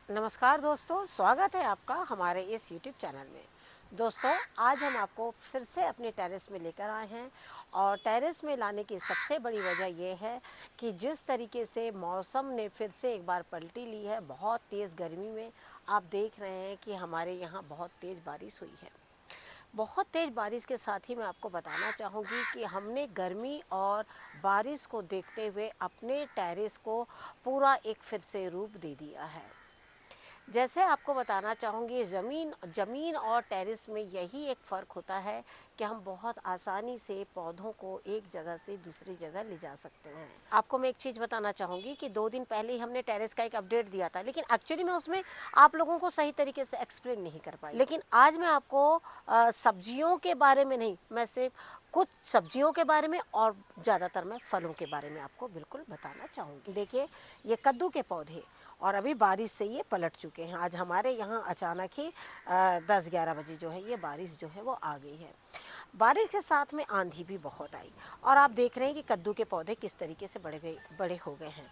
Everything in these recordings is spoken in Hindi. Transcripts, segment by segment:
नमस्कार दोस्तों, स्वागत है आपका हमारे इस YouTube चैनल में। दोस्तों, आज हम आपको फिर से अपने टेरेस में लेकर आए हैं और टेरेस में लाने की सबसे बड़ी वजह यह है कि जिस तरीके से मौसम ने फिर से एक बार पलटी ली है। बहुत तेज़ गर्मी में आप देख रहे हैं कि हमारे यहाँ बहुत तेज़ बारिश हुई है। बहुत तेज़ बारिश के साथ ही मैं आपको बताना चाहूँगी कि हमने गर्मी और बारिश को देखते हुए अपने टेरेस को पूरा एक फिर से रूप दे दिया है। जैसे आपको बताना चाहूँगी, ज़मीन और टेरेस में यही एक फ़र्क होता है कि हम बहुत आसानी से पौधों को एक जगह से दूसरी जगह ले जा सकते हैं। आपको मैं एक चीज़ बताना चाहूँगी कि 2 दिन पहले ही हमने टेरेस का एक अपडेट दिया था, लेकिन एक्चुअली मैं उसमें आप लोगों को सही तरीके से एक्सप्लेन नहीं कर पाई। लेकिन आज मैं आपको सब्जियों के बारे में नहीं, मैं सिर्फ कुछ सब्जियों के बारे में और ज़्यादातर मैं फलों के बारे में आपको बिल्कुल बताना चाहूँगी। देखिए, ये कद्दू के पौधे और अभी बारिश से ये पलट चुके हैं। आज हमारे यहाँ अचानक ही 10-11 बजे जो है ये बारिश जो है वो आ गई है। बारिश के साथ में आंधी भी बहुत आई और आप देख रहे हैं कि कद्दू के पौधे किस तरीके से बड़े हो गए हैं।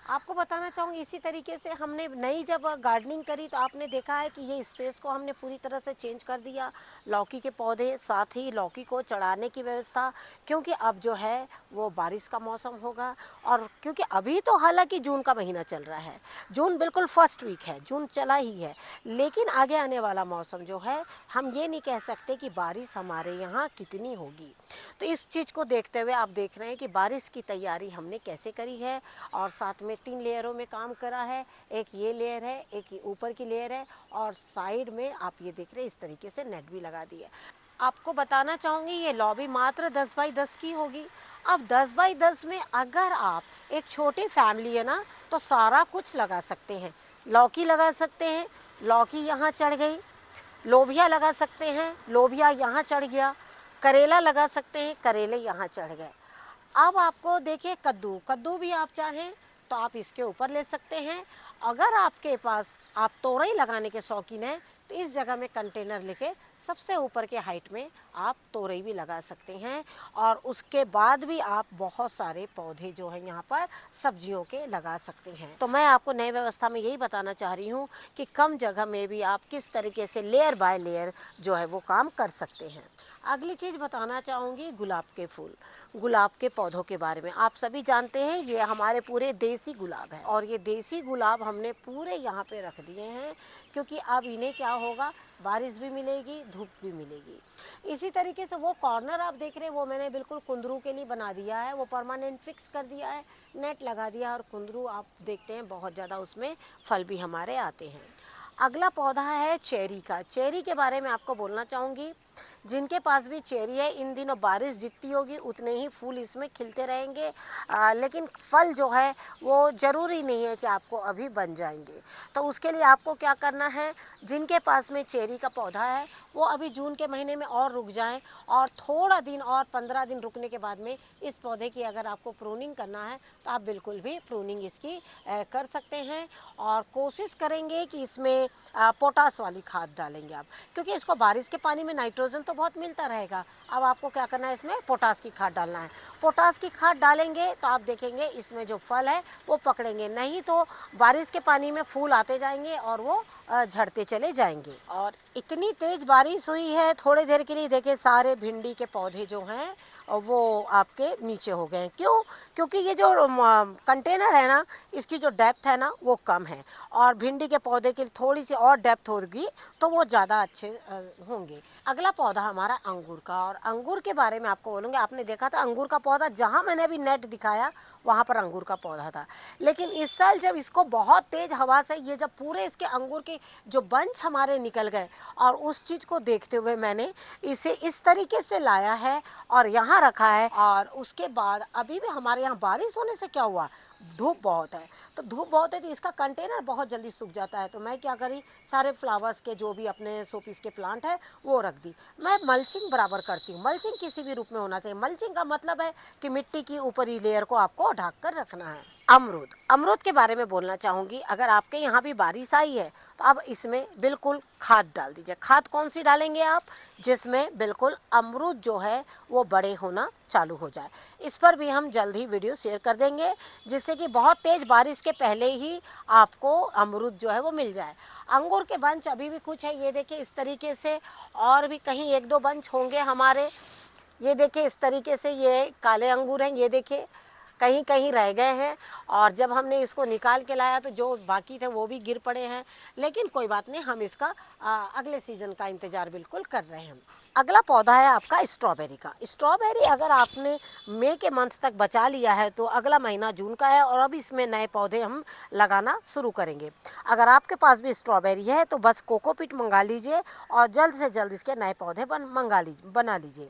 आपको बताना चाहूँगी, इसी तरीके से हमने नई जब गार्डनिंग करी तो आपने देखा है कि ये स्पेस को हमने पूरी तरह से चेंज कर दिया। लौकी के पौधे, साथ ही लौकी को चढ़ाने की व्यवस्था, क्योंकि अब जो है वो बारिश का मौसम होगा और क्योंकि अभी तो हालांकि जून का महीना चल रहा है, जून बिल्कुल फर्स्ट वीक है, जून चला ही है, लेकिन आगे आने वाला मौसम जो है हम ये नहीं कह सकते कि बारिश हमारे यहाँ कितनी होगी। तो इस चीज़ को देखते हुए आप देख रहे हैं कि बारिश की तैयारी हमने कैसे करी है और साथ में 3 लेयरों में काम करा है। एक ये लेयर है, एक ऊपर की लेयर है और साइड में आप ये देख रहे हैं इस तरीके से नेट भी लगा दी है। आपको बताना चाहूँगी, ये लॉबी मात्र 10 बाई 10 की होगी। अब 10 बाई 10 में अगर आप एक छोटी फैमिली है ना, तो सारा कुछ लगा सकते हैं। लौकी लगा सकते हैं, लौकी यहाँ चढ़ गई। लोबिया लगा सकते हैं, लोबिया यहाँ चढ़ गया। करेला लगा सकते हैं, करेले यहाँ चढ़ गए। अब आपको देखिए, कद्दू भी आप चाहें तो आप इसके ऊपर ले सकते हैं। अगर आपके पास आप तोरई लगाने के शौकीन हैं तो इस जगह में कंटेनर लेके सबसे ऊपर के हाइट में आप तोरई भी लगा सकते हैं और उसके बाद भी आप बहुत सारे पौधे जो हैं यहाँ पर सब्जियों के लगा सकते हैं। तो मैं आपको नई व्यवस्था में यही बताना चाह रही हूँ कि कम जगह में भी आप किस तरीके से लेयर बाय लेयर जो है वो काम कर सकते हैं। अगली चीज़ बताना चाहूँगी, गुलाब के फूल, गुलाब के पौधों के बारे में। आप सभी जानते हैं ये हमारे पूरे देसी गुलाब है और ये देसी गुलाब हमने पूरे यहाँ पे रख दिए हैं, क्योंकि अब इन्हें क्या होगा, बारिश भी मिलेगी, धूप भी मिलेगी। इसी तरीके से वो कॉर्नर आप देख रहे हैं वो मैंने बिल्कुल कुंदरू के लिए बना दिया है, वो परमानेंट फिक्स कर दिया है, नेट लगा दिया है और कुंदरू आप देखते हैं बहुत ज़्यादा उसमें फल भी हमारे आते हैं। अगला पौधा है चेरी का। चेरी के बारे में आपको बोलना चाहूँगी, जिनके पास भी चेरी है, इन दिनों बारिश जितनी होगी उतने ही फूल इसमें खिलते रहेंगे, लेकिन फल जो है वो ज़रूरी नहीं है कि आपको अभी बन जाएंगे। तो उसके लिए आपको क्या करना है, जिनके पास में चेरी का पौधा है वो अभी जून के महीने में और रुक जाएं और थोड़ा दिन और 15 दिन रुकने के बाद में इस पौधे की अगर आपको प्रूनिंग करना है तो आप बिल्कुल भी प्रूनिंग इसकी कर सकते हैं और कोशिश करेंगे कि इसमें पोटास वाली खाद डालेंगे आप, क्योंकि इसको बारिश के पानी में नाइट्रोजन तो बहुत मिलता रहेगा। अब आपको क्या करना है, इसमें पोटास की खाद डालना है। पोटास की खाद डालेंगे तो आप देखेंगे इसमें जो फल है वो पकड़ेंगे, नहीं तो बारिश के पानी में फूल आते जाएंगे और वो झड़ते चले जाएंगे। और इतनी तेज बारिश हुई है थोड़ी देर के लिए, देखिए सारे भिंडी के पौधे जो हैं वो आपके नीचे हो गए हैं। क्यों? क्योंकि ये जो कंटेनर है ना, इसकी जो डेप्थ है ना वो कम है और भिंडी के पौधे की थोड़ी सी और डेप्थ होगी तो वो ज़्यादा अच्छे होंगे। अगला पौधा हमारा अंगूर का, और अंगूर के बारे में आपको बोलूँगी, आपने देखा था अंगूर का पौधा जहाँ मैंने अभी नेट दिखाया वहाँ पर अंगूर का पौधा था, लेकिन इस साल जब इसको बहुत तेज़ हवा से ये जब पूरे इसके अंगूर के जो बंच हमारे निकल गए और उस चीज़ को देखते हुए मैंने इसे इस तरीके से लाया है और यहाँ रखा है। और उसके बाद अभी भी हमारे यहाँ बारिश होने से क्या हुआ, धूप बहुत है, तो धूप बहुत है तो इसका कंटेनर बहुत जल्दी सूख जाता है। तो मैं क्या करी, सारे फ्लावर्स के जो भी अपने शोपीस के प्लांट है वो रख दी। मैं मल्चिंग बराबर करती हूँ। मल्चिंग किसी भी रूप में होना चाहिए। मल्चिंग का मतलब है कि मिट्टी की ऊपरी लेयर को आपको ढक कर रखना है। अमरूद, अमरूद के बारे में बोलना चाहूँगी। अगर आपके यहाँ भी बारिश आई है तो अब इसमें बिल्कुल खाद डाल दीजिए। खाद कौन सी डालेंगे आप? जिसमें बिल्कुल अमरूद जो है वो बड़े होना चालू हो जाए। इस पर भी हम जल्द ही वीडियो शेयर कर देंगे, जिससे कि बहुत तेज़ बारिश के पहले ही आपको अमरूद जो है वो मिल जाए। अंगूर के बंच अभी भी कुछ है, ये देखिए इस तरीके से, और भी कहीं एक दो बंच होंगे हमारे। ये देखिए इस तरीके से ये काले अंगूर हैं, ये देखिए कहीं कहीं रह गए हैं, और जब हमने इसको निकाल के लाया तो जो बाकी थे वो भी गिर पड़े हैं। लेकिन कोई बात नहीं, हम इसका अगले सीज़न का इंतज़ार बिल्कुल कर रहे हैं। अगला पौधा है आपका स्ट्रॉबेरी का। स्ट्रॉबेरी अगर आपने मई के मंथ तक बचा लिया है तो अगला महीना जून का है, और अब इसमें नए पौधे हम लगाना शुरू करेंगे। अगर आपके पास भी स्ट्रॉबेरी है तो बस कोकोपीट मंगा लीजिए और जल्द से जल्द इसके नए पौधे बना लीजिए,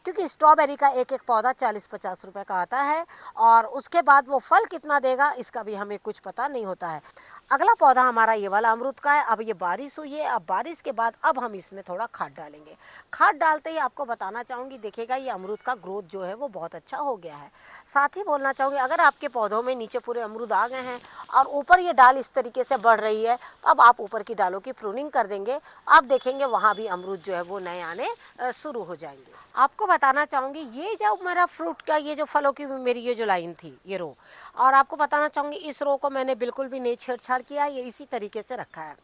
क्योंकि स्ट्रॉबेरी का एक एक पौधा 40-50 रुपए का आता है, और उसके बाद वो फल कितना देगा इसका भी हमें कुछ पता नहीं होता है। अगला पौधा हमारा ये वाला अमरूद का है। अब ये बारिश हुई है, अब बारिश के बाद अब हम इसमें थोड़ा खाद डालेंगे। खाद डालते ही आपको बताना चाहूँगी, देखिएगा ये अमरूद का ग्रोथ जो है वो बहुत अच्छा हो गया है। साथ ही बोलना चाहूँगी, अगर आपके पौधों में नीचे पूरे अमरूद आ गए हैं और ऊपर ये डाल इस तरीके से बढ़ रही है, तो अब आप ऊपर की डालों की प्रूनिंग कर देंगे, आप देखेंगे वहाँ भी अमरूद जो है वो नए आने शुरू हो जाएंगे। आपको बताना चाहूँगी, ये जो मेरा फ्रूट का ये जो फलों की मेरी ये जो लाइन थी, ये रो, और आपको बताना चाहूँगी इस रो को मैंने बिल्कुल भी नहीं छेड़छाड़ किया, ये इसी तरीके से रखा है।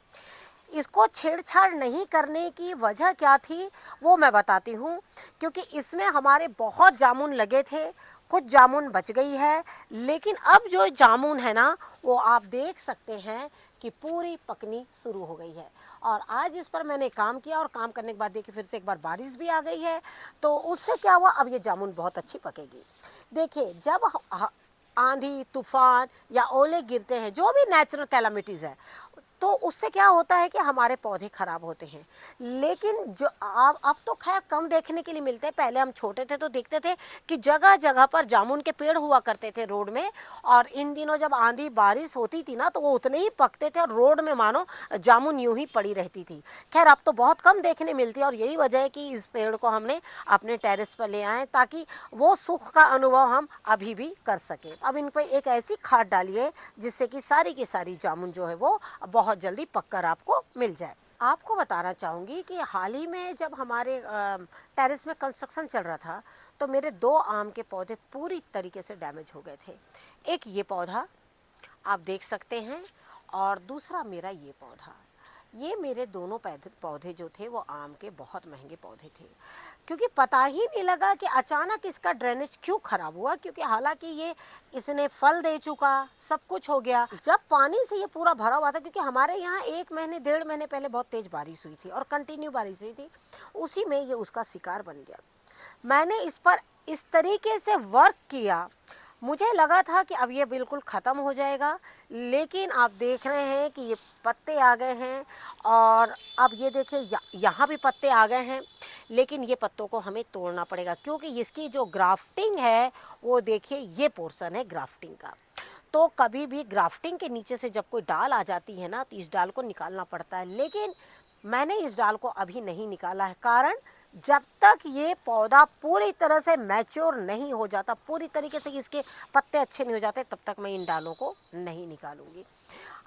इसको छेड़छाड़ नहीं करने की वजह क्या थी वो मैं बताती हूँ, क्योंकि इसमें हमारे बहुत जामुन लगे थे, कुछ जामुन बच गई है, लेकिन अब जो जामुन है ना वो आप देख सकते हैं कि पूरी पकनी शुरू हो गई है। और आज इस पर मैंने काम किया, और काम करने के बाद देखिए फिर से एक बार बारिश भी आ गई है, तो उससे क्या हुआ, अब ये जामुन बहुत अच्छी पकेगी। देखिए जब आंधी तूफान या ओले गिरते हैं, जो भी नेचुरल कैलामिटीज़ है, तो उससे क्या होता है कि हमारे पौधे खराब होते हैं। लेकिन जो अब तो खैर कम देखने के लिए मिलते हैं। पहले हम छोटे थे तो देखते थे कि जगह जगह पर जामुन के पेड़ हुआ करते थे रोड में, और इन दिनों जब आंधी बारिश होती थी ना तो वो उतने ही पकते थे, और रोड में मानो जामुन यूं ही पड़ी रहती थी। खैर अब तो बहुत कम देखने मिलती है, और यही वजह है कि इस पेड़ को हमने अपने टेरेस पर ले आए, ताकि वो सुख का अनुभव हम अभी भी कर सकें। अब इन पर एक ऐसी खाद डालिए जिससे कि सारी की सारी जामुन जो है वो बहुत जल्दी पककर आपको मिल जाए। आपको बताना चाहूँगी कि हाल ही में जब हमारे टेरेस में कंस्ट्रक्शन चल रहा था, तो मेरे 2 आम के पौधे पूरी तरीके से डैमेज हो गए थे। एक ये पौधा आप देख सकते हैं, और दूसरा मेरा ये पौधा। ये मेरे दोनों पौधे जो थे वो आम के बहुत महंगे पौधे थे, क्योंकि पता ही नहीं लगा कि अचानक इसका ड्रेनेज क्यों खराब हुआ, क्योंकि हालांकि ये इसने फल दे चुका, सब कुछ हो गया, जब पानी से ये पूरा भरा हुआ था, क्योंकि हमारे यहाँ 1 महीने 1.5 महीने पहले बहुत तेज बारिश हुई थी और कंटिन्यू बारिश हुई थी, उसी में ये उसका शिकार बन गया। मैंने इस पर इस तरीके से वर्क किया, मुझे लगा था कि अब ये बिल्कुल ख़त्म हो जाएगा, लेकिन आप देख रहे हैं कि ये पत्ते आ गए हैं, और अब ये देखिए यहाँ भी पत्ते आ गए हैं, लेकिन ये पत्तों को हमें तोड़ना पड़ेगा, क्योंकि इसकी जो ग्राफ्टिंग है वो देखिए ये पोर्शन है ग्राफ्टिंग का। तो कभी भी ग्राफ्टिंग के नीचे से जब कोई डाल आ जाती है ना तो इस डाल को निकालना पड़ता है, लेकिन मैंने इस डाल को अभी नहीं निकाला है, कारण जब तक ये पौधा पूरी तरह से मैच्योर नहीं हो जाता, पूरी तरीके से इसके पत्ते अच्छे नहीं हो जाते, तब तक मैं इन डालों को नहीं निकालूंगी।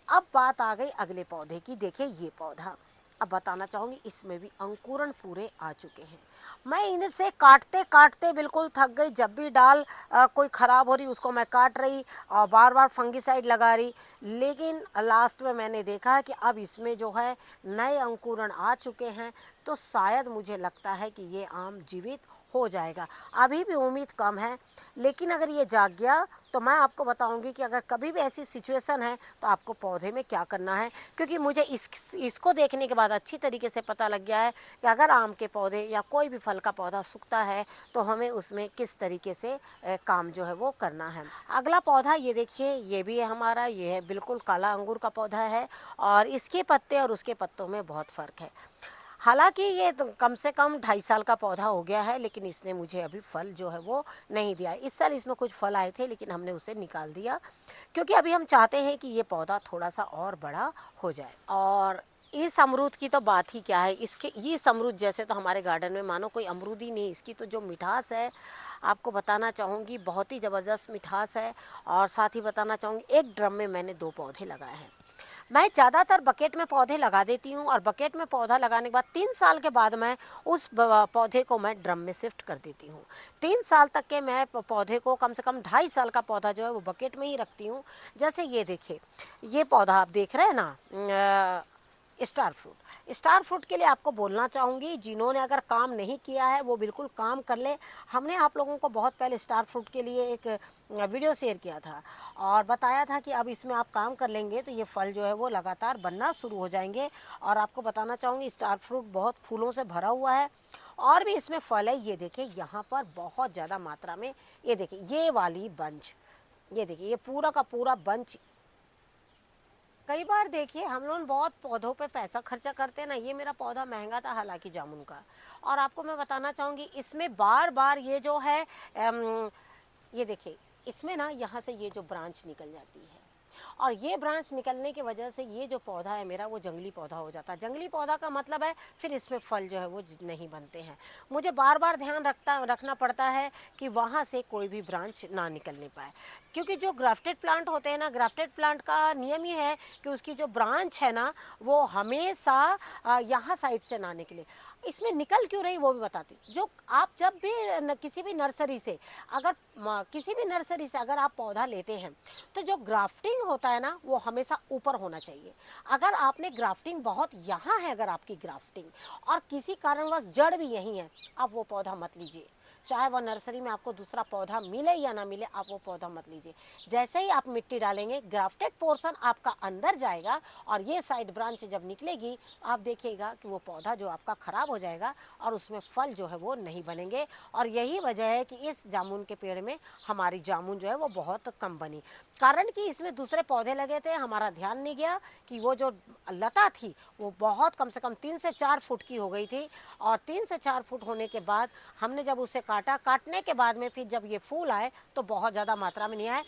अब बात आ गई अगले पौधे की। देखिए ये पौधा, अब बताना चाहूँगी इसमें भी अंकुरण पूरे आ चुके हैं। मैं इनसे काटते काटते बिल्कुल थक गई, जब भी डाल कोई ख़राब हो रही उसको मैं काट रही और बार बार फंगिसाइड लगा रही, लेकिन लास्ट में मैंने देखा कि अब इसमें जो है नए अंकुरण आ चुके हैं, तो शायद मुझे लगता है कि ये आम जीवित हो जाएगा। अभी भी उम्मीद कम है, लेकिन अगर ये जाग गया तो मैं आपको बताऊंगी कि अगर कभी भी ऐसी सिचुएशन है तो आपको पौधे में क्या करना है, क्योंकि मुझे इसको देखने के बाद अच्छी तरीके से पता लग गया है कि अगर आम के पौधे या कोई भी फल का पौधा सूखता है तो हमें उसमें किस तरीके से काम जो है वो करना है। अगला पौधा ये देखिए, ये भी है हमारा, ये है बिल्कुल काला अंगूर का पौधा है, और इसके पत्ते और उसके पत्तों में बहुत फ़र्क है। हालांकि ये तो कम से कम 2.5 साल का पौधा हो गया है, लेकिन इसने मुझे अभी फल जो है वो नहीं दिया। इस साल इसमें कुछ फल आए थे, लेकिन हमने उसे निकाल दिया, क्योंकि अभी हम चाहते हैं कि ये पौधा थोड़ा सा और बड़ा हो जाए। और इस अमरूद की तो बात ही क्या है, इसके इस अमरूद जैसे तो हमारे गार्डन में मानो कोई अमरूद ही नहीं। इसकी तो जो मिठास है आपको बताना चाहूँगी, बहुत ही ज़बरदस्त मिठास है। और साथ ही बताना चाहूँगी, एक ड्रम में मैंने 2 पौधे लगाए हैं। मैं ज़्यादातर बकेट में पौधे लगा देती हूँ और बकेट में पौधा लगाने के बाद 3 साल के बाद मैं उस पौधे को मैं ड्रम में शिफ्ट कर देती हूँ। 3 साल तक के मैं पौधे को, कम से कम 2.5 साल का पौधा जो है वो बकेट में ही रखती हूँ। जैसे ये देखिए, ये पौधा आप देख रहे हैं ना, स्टार फ्रूट। स्टार फ्रूट के लिए आपको बोलना चाहूँगी, जिन्होंने अगर काम नहीं किया है वो बिल्कुल काम कर ले। हमने आप लोगों को बहुत पहले स्टार फ्रूट के लिए एक वीडियो शेयर किया था और बताया था कि अब इसमें आप काम कर लेंगे तो ये फल जो है वो लगातार बनना शुरू हो जाएंगे। और आपको बताना चाहूँगी, स्टार फ्रूट बहुत फूलों से भरा हुआ है और भी इसमें फल है। ये देखिए यहाँ पर बहुत ज़्यादा मात्रा में, ये देखिए ये वाली बंच, ये देखिए ये पूरा का पूरा बंच। कई बार देखिए हम लोग बहुत पौधों पे पैसा खर्चा करते हैं ना। ये मेरा पौधा महंगा था हालांकि जामुन का, और आपको मैं बताना चाहूँगी इसमें बार बार ये जो है ये देखिए इसमें ना यहाँ से ये जो ब्रांच निकल जाती है और ये ब्रांच निकलने की वजह से ये जो पौधा है मेरा वो जंगली पौधा हो जाता है। जंगली पौधा का मतलब है फिर इसमें फल जो है वो नहीं बनते हैं। मुझे बार बार ध्यान रखना पड़ता है कि वहाँ से कोई भी ब्रांच ना निकलने पाए, क्योंकि जो ग्राफ्टेड प्लांट होते हैं ना, ग्राफ्टेड प्लांट का नियम ही है कि उसकी जो ब्रांच है ना वो हमेशा यहाँ साइड से ना निकले। इसमें निकल क्यों रही वो भी बताती हूँ। जो आप जब भी किसी भी नर्सरी से, अगर किसी भी नर्सरी से अगर आप पौधा लेते हैं तो जो ग्राफ्टिंग होता है ना वो हमेशा ऊपर होना चाहिए। अगर आपने ग्राफ्टिंग बहुत यहाँ है, अगर आपकी ग्राफ्टिंग और किसी कारणवश जड़ भी यही है, आप वो पौधा मत लीजिए। चाहे वह नर्सरी में आपको दूसरा पौधा मिले या ना मिले, आप वो पौधा मत लीजिए। जैसे ही आप मिट्टी डालेंगे ग्राफ्टेड पोर्शन आपका अंदर जाएगा और ये साइड ब्रांच जब निकलेगी आप देखिएगा कि वो पौधा जो आपका ख़राब हो जाएगा और उसमें फल जो है वो नहीं बनेंगे। और यही वजह है कि इस जामुन के पेड़ में हमारी जामुन जो है वो बहुत कम बनी, कारण कि इसमें दूसरे पौधे लगे थे, हमारा ध्यान नहीं गया कि वो जो लता थी वो बहुत कम से कम 3 से 4 फुट की हो गई थी। और 3 से 4 फुट होने के बाद हमने जब उसे काटने के बाद में फिर जब ये फूल आए तो बहुत ज़्यादा मात्रा में नहीं आए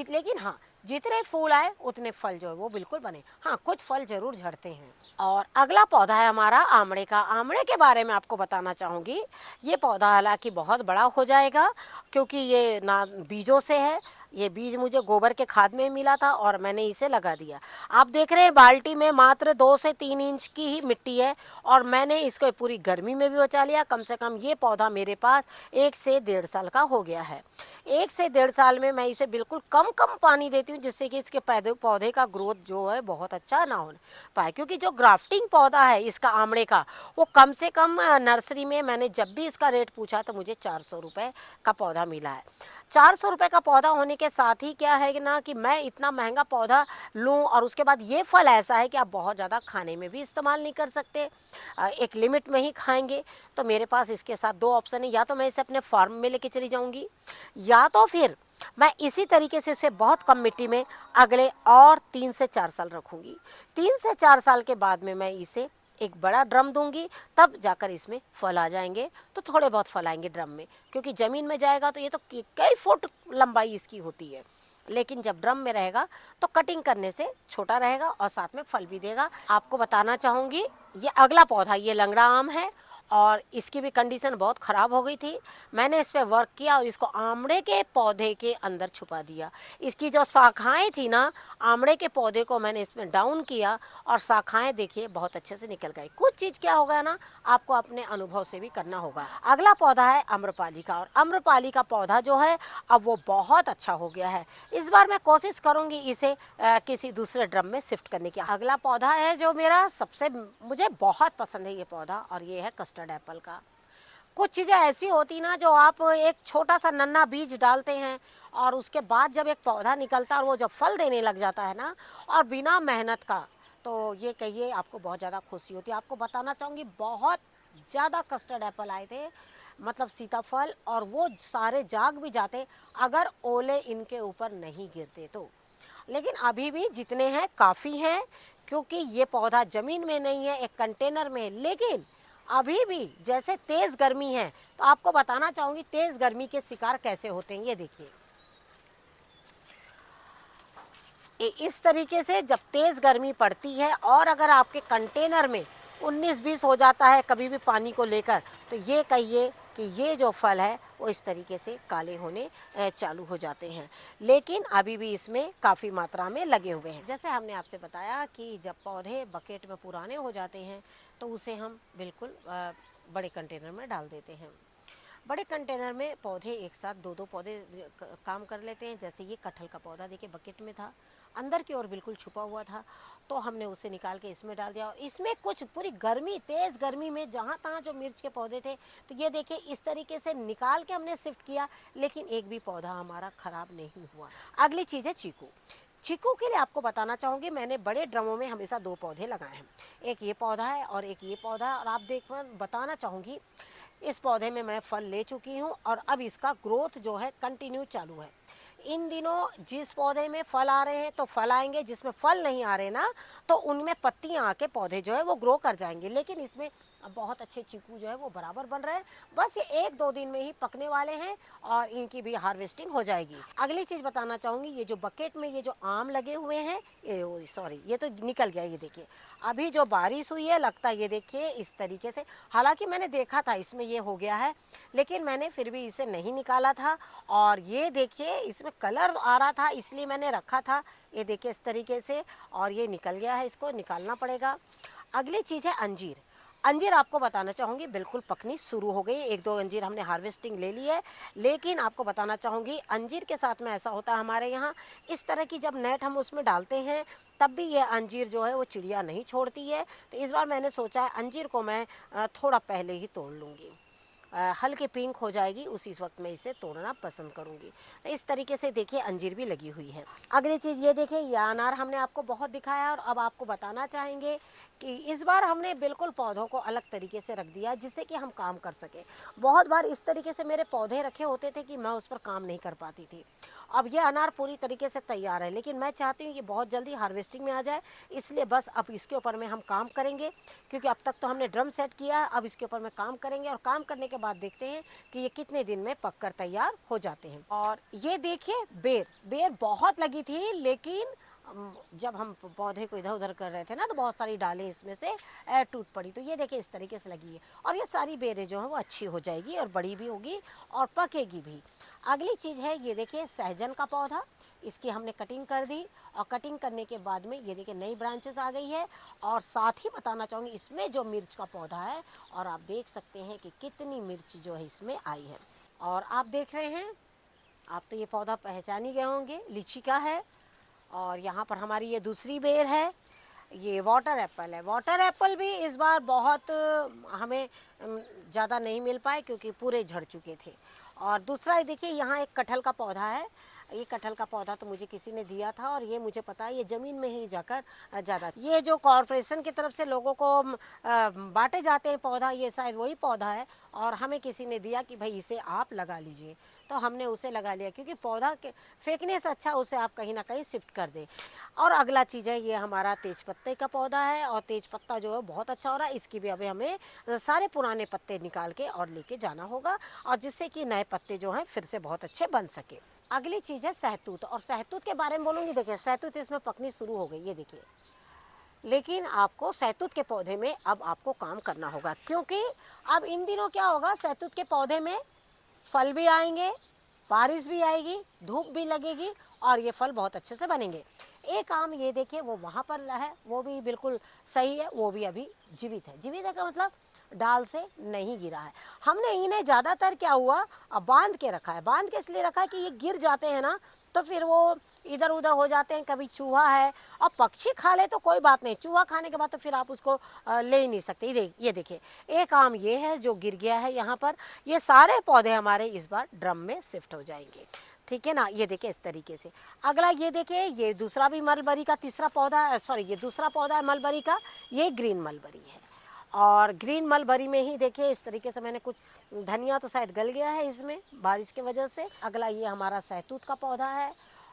लेकिन हाँ, जितने फूल आए उतने फल जो है वो बिल्कुल बने। हाँ, कुछ फल जरूर झड़ते हैं। और अगला पौधा है हमारा आमड़े का। आमड़े के बारे में आपको बताना चाहूँगी, ये पौधा हालांकि बहुत बड़ा हो जाएगा क्योंकि ये ना बीजों से है। ये बीज मुझे गोबर के खाद में मिला था और मैंने इसे लगा दिया। आप देख रहे हैं बाल्टी में मात्र 2 से 3 इंच की ही मिट्टी है और मैंने इसको पूरी गर्मी में भी बचा लिया। कम से कम ये पौधा मेरे पास 1 से 1.5 साल का हो गया है। 1 से 1.5 साल में मैं इसे बिल्कुल कम पानी देती हूँ जिससे कि इसके पौधे का ग्रोथ जो है बहुत अच्छा ना हो पाए, क्योंकि जो ग्राफ्टिंग पौधा है इसका आमड़े का वो कम से कम नर्सरी में मैंने जब भी इसका रेट पूछा तो मुझे 400 रुपये का पौधा मिला है। 400 रुपये का पौधा होने के साथ ही क्या है कि ना कि मैं इतना महंगा पौधा लूँ और उसके बाद ये फल ऐसा है कि आप बहुत ज़्यादा खाने में भी इस्तेमाल नहीं कर सकते, एक लिमिट में ही खाएंगे। तो मेरे पास इसके साथ 2 ऑप्शन है, या तो मैं इसे अपने फार्म में लेके चली जाऊँगी या तो फिर मैं इसी तरीके से इसे बहुत कम मिट्टी में अगले और 3 से 4 साल रखूँगी। 3 से 4 साल के बाद में मैं इसे एक बड़ा ड्रम दूंगी, तब जाकर इसमें फल आ जाएंगे। तो थोड़े बहुत फल आएंगे ड्रम में, क्योंकि ज़मीन में जाएगा तो ये तो कई फुट लंबाई इसकी होती है, लेकिन जब ड्रम में रहेगा तो कटिंग करने से छोटा रहेगा और साथ में फल भी देगा। आपको बताना चाहूँगी, ये अगला पौधा ये लंगड़ा आम है और इसकी भी कंडीशन बहुत ख़राब हो गई थी। मैंने इस पर वर्क किया और इसको आमड़े के पौधे के अंदर छुपा दिया। इसकी जो शाखाएं थी ना, आमड़े के पौधे को मैंने इसमें डाउन किया और शाखाएं देखिए बहुत अच्छे से निकल गई। कुछ चीज़ क्या होगा ना, आपको अपने अनुभव से भी करना होगा। अगला पौधा है आम्रपाली का, और आम्रपाली का पौधा जो है अब वो बहुत अच्छा हो गया है। इस बार मैं कोशिश करूँगी इसे किसी दूसरे ड्रम में शिफ्ट करने की। अगला पौधा है जो मेरा सबसे मुझे बहुत पसंद है ये पौधा, और ये है कस्टर्ड एप्पल का। कुछ चीज़ें ऐसी होती ना जो आप एक छोटा सा नन्हा बीज डालते हैं और उसके बाद जब एक पौधा निकलता है और वो जब फल देने लग जाता है ना, और बिना मेहनत का, तो ये कहिए आपको बहुत ज़्यादा खुशी होती है। आपको बताना चाहूँगी बहुत ज़्यादा कस्टर्ड एप्पल आए थे, मतलब सीताफल, और वो सारे जाग भी जाते अगर ओले इनके ऊपर नहीं गिरते तो। लेकिन अभी भी जितने हैं काफ़ी हैं, क्योंकि ये पौधा ज़मीन में नहीं है, एक कंटेनर में है। लेकिन अभी भी जैसे तेज़ गर्मी है, तो आपको बताना चाहूँगी तेज़ गर्मी के शिकार कैसे होते हैं। ये देखिए, इस तरीके से जब तेज़ गर्मी पड़ती है और अगर आपके कंटेनर में 19-20 हो जाता है कभी भी पानी को लेकर, तो ये कहिए कि ये जो फल है वो इस तरीके से काले होने चालू हो जाते हैं। लेकिन अभी भी इसमें काफ़ी मात्रा में लगे हुए हैं। जैसे हमने आपसे बताया कि जब पौधे बकेट में पुराने हो जाते हैं तो उसे हम बिल्कुल बड़े कंटेनर में डाल देते हैं। बड़े कंटेनर में पौधे एक साथ दो दो पौधे काम कर लेते हैं। जैसे ये कटहल का पौधा देखिए बकेट में था, अंदर की ओर बिल्कुल छुपा हुआ था, तो हमने उसे निकाल के इसमें डाल दिया। और इसमें कुछ पूरी गर्मी, तेज़ गर्मी में जहाँ तहाँ जो मिर्च के पौधे थे, तो ये देखिए इस तरीके से निकाल के हमने शिफ्ट किया, लेकिन एक भी पौधा हमारा ख़राब नहीं हुआ। अगली चीज़ है चीकू। चीकू के लिए आपको बताना चाहूँगी, मैंने बड़े ड्रमों में हमेशा 2 पौधे लगाए हैं। एक ये पौधा है और एक ये पौधा है। और आप देख बताना चाहूँगी, इस पौधे में मैं फल ले चुकी हूँ और अब इसका ग्रोथ जो है कंटिन्यू चालू है। इन दिनों जिस पौधे में फल आ रहे हैं तो फल आएंगे, जिसमें फल नहीं आ रहे ना तो उनमें पत्तियां आके पौधे जो है वो ग्रो कर जाएंगे। लेकिन इसमें बहुत अच्छे चीकू जो है वो बराबर बन रहे हैं। बस ये 1-2 दिन में ही पकने वाले हैं और इनकी भी हार्वेस्टिंग हो जाएगी। अगली चीज़ बताना चाहूँगी, ये जो बकेट में ये जो आम लगे हुए हैं, ये सॉरी ये तो निकल गया। ये देखिए अभी जो बारिश हुई है, लगता है ये देखिए इस तरीके से, हालांकि मैंने देखा था इसमें ये हो गया है, लेकिन मैंने फिर भी इसे नहीं निकाला था। और ये देखिए इसमें कलर आ रहा था इसलिए मैंने रखा था। ये देखिए इस तरीके से, और ये निकल गया है, इसको निकालना पड़ेगा। अगली चीज़ है अंजीर। अंजीर आपको बताना चाहूँगी बिल्कुल पकनी शुरू हो गई। 1-2 अंजीर हमने हार्वेस्टिंग ले ली है, लेकिन आपको बताना चाहूँगी अंजीर के साथ में ऐसा होता है हमारे यहाँ, इस तरह की जब नेट हम उसमें डालते हैं तब भी ये अंजीर जो है वो चिड़िया नहीं छोड़ती है। तो इस बार मैंने सोचा है अंजीर को मैं थोड़ा पहले ही तोड़ लूँगी, हल्की पिंक हो जाएगी उसी वक्त मैं इसे तोड़ना पसंद करूंगी। तो इस तरीके से देखिए अंजीर भी लगी हुई है। अगली चीज़ ये देखिए, ये अनार हमने आपको बहुत दिखाया और अब आपको बताना चाहेंगे कि इस बार हमने बिल्कुल पौधों को अलग तरीके से रख दिया जिससे कि हम काम कर सकें। बहुत बार इस तरीके से मेरे पौधे रखे होते थे कि मैं उस पर काम नहीं कर पाती थी। अब ये अनार पूरी तरीके से तैयार है, लेकिन मैं चाहती हूँ कि बहुत जल्दी हार्वेस्टिंग में आ जाए, इसलिए बस अब इसके ऊपर में हम काम करेंगे। क्योंकि अब तक तो हमने ड्रम सेट किया है, अब इसके ऊपर में काम करेंगे और काम करने के बाद देखते हैं कि ये कितने दिन में पककर तैयार हो जाते हैं। और ये देखिए बेर बहुत लगी थी, लेकिन जब हम पौधे को इधर उधर कर रहे थे ना तो बहुत सारी डालें इसमें से टूट पड़ी। तो ये देखिए इस तरीके से लगी है और ये सारी बेरें जो हैं वो अच्छी हो जाएगी और बड़ी भी होगी और पकेगी भी। अगली चीज़ है ये देखिए सहजन का पौधा, इसकी हमने कटिंग कर दी और कटिंग करने के बाद में ये देखिए नई ब्रांचेस आ गई है। और साथ ही बताना चाहूँगी इसमें जो मिर्च का पौधा है, और आप देख सकते हैं कि कितनी मिर्च जो है इसमें आई है। और आप देख रहे हैं, आप तो ये पौधा पहचान ही गए होंगे, लीची का है। और यहाँ पर हमारी ये दूसरी बेर है, ये वाटर एप्पल है। वाटर एप्पल भी इस बार बहुत हमें ज़्यादा नहीं मिल पाए क्योंकि पूरे झड़ चुके थे। और दूसरा ये देखिए यहाँ एक कटहल का पौधा है। ये कटहल का पौधा तो मुझे किसी ने दिया था और ये मुझे पता है ये ज़मीन में ही जाकर ज़्यादा, ये जो कॉरपोरेशन की तरफ से लोगों को बांटे जाते हैं पौधा, ये शायद वही पौधा है और हमें किसी ने दिया कि भाई इसे आप लगा लीजिए, तो हमने उसे लगा लिया क्योंकि पौधा के फेंकने से अच्छा उसे आप कहीं ना कहीं शिफ्ट कर दें। और अगला चीज़ है ये हमारा तेज पत्ते का पौधा है और तेज पत्ता जो है बहुत अच्छा हो रहा है। इसकी भी अभी हमें सारे पुराने पत्ते निकाल के और लेके जाना होगा और जिससे कि नए पत्ते जो हैं फिर से बहुत अच्छे बन सके। अगली चीज़ है सहतूत, और सहतूत के बारे में बोलूँगी। देखिए सहतूत इसमें पकनी शुरू हो गई, ये देखिए। लेकिन आपको सहतूत के पौधे में अब आपको काम करना होगा क्योंकि अब इन दिनों क्या होगा, सहतूत के पौधे में फल भी आएंगे, बारिश भी आएगी, धूप भी लगेगी और ये फल बहुत अच्छे से बनेंगे। एक आम ये देखिए वो वहाँ पर है, वो भी बिल्कुल सही है, वो भी अभी जीवित है। जीवित है का मतलब डाल से नहीं गिरा है। हमने इन्हें ज़्यादातर क्या हुआ, अब बांध के रखा है। बांध के इसलिए रखा है कि ये गिर जाते हैं ना तो फिर वो इधर उधर हो जाते हैं। कभी चूहा है और पक्षी खा ले तो कोई बात नहीं, चूहा खाने के बाद तो फिर आप उसको ले ही नहीं सकते। ये देखिए एक आम ये है जो गिर गया है यहाँ पर। ये सारे पौधे हमारे इस बार ड्रम में शिफ्ट हो जाएंगे, ठीक है ना। ये देखिए इस तरीके से। अगला ये देखिए, ये दूसरा भी मलबरी का तीसरा पौधा, सॉरी ये दूसरा पौधा है मलबरी का, ये ग्रीन मलबरी है। और ग्रीन मलबरी में ही देखिए इस तरीके से मैंने कुछ धनिया तो शायद गल गया है इसमें बारिश की वजह से। अगला ये हमारा सहतूत का पौधा है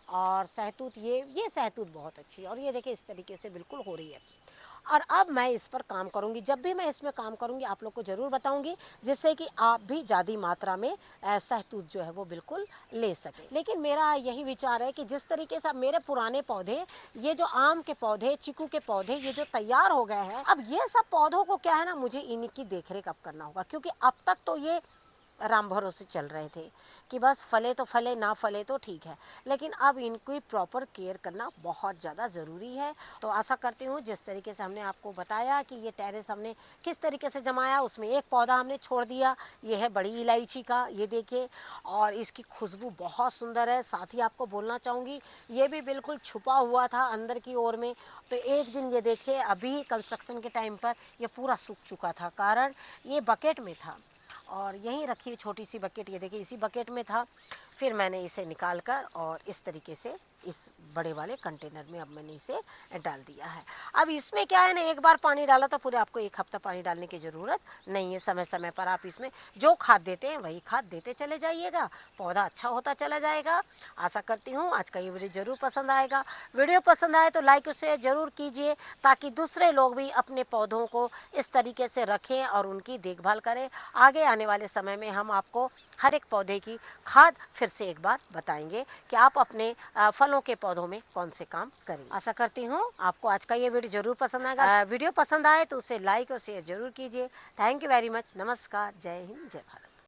और सहतूत ये सहतूत बहुत अच्छी है और ये देखिए इस तरीके से बिल्कुल हो रही है। और अब मैं इस पर काम करूंगी। जब भी मैं इसमें काम करूंगी आप लोग को ज़रूर बताऊंगी, जिससे कि आप भी ज़्यादा मात्रा में शहतूत जो है वो बिल्कुल ले सकें। लेकिन मेरा यही विचार है कि जिस तरीके से अब मेरे पुराने पौधे, ये जो आम के पौधे, चीकू के पौधे, ये जो तैयार हो गए हैं, अब ये सब पौधों को क्या है ना, मुझे इनकी देखरेख अब करना होगा। क्योंकि अब तक तो ये राम भरोसे चल रहे थे कि बस फले तो फले, ना फले तो ठीक है, लेकिन अब इनकी प्रॉपर केयर करना बहुत ज़्यादा ज़रूरी है। तो आशा करती हूँ जिस तरीके से हमने आपको बताया कि ये टेरेस हमने किस तरीके से जमाया, उसमें एक पौधा हमने छोड़ दिया, ये है बड़ी इलायची का, ये देखिए, और इसकी खुशबू बहुत सुंदर है। साथ ही आपको बोलना चाहूँगी ये भी बिल्कुल छुपा हुआ था अंदर की ओर में, तो एक दिन ये देखिए अभी कंस्ट्रक्शन के टाइम पर ये पूरा सूख चुका था, कारण ये बकेट में था और यहीं रखी छोटी सी बकेट, ये देखिए इसी बकेट में था। फिर मैंने इसे निकाल कर और इस तरीके से इस बड़े वाले कंटेनर में अब मैंने इसे डाल दिया है। अब इसमें क्या है ना, एक बार पानी डाला तो पूरे आपको एक हफ्ता पानी डालने की ज़रूरत नहीं है। समय समय पर आप इसमें जो खाद देते हैं वही खाद देते चले जाइएगा, पौधा अच्छा होता चला जाएगा। आशा करती हूँ आज का ये वीडियो ज़रूर पसंद आएगा। वीडियो पसंद आए तो लाइक उसे ज़रूर कीजिए, ताकि दूसरे लोग भी अपने पौधों को इस तरीके से रखें और उनकी देखभाल करें। आगे आने वाले समय में हम आपको हर एक पौधे की खाद फिर से एक बार बताएंगे कि आप अपने फलों के पौधों में कौन से काम करें। आशा करती हूँ आपको आज का ये वीडियो जरूर पसंद आएगा। वीडियो पसंद आए तो उसे लाइक और शेयर जरूर कीजिए। Thank you very much. नमस्कार, जय हिंद, जय भारत।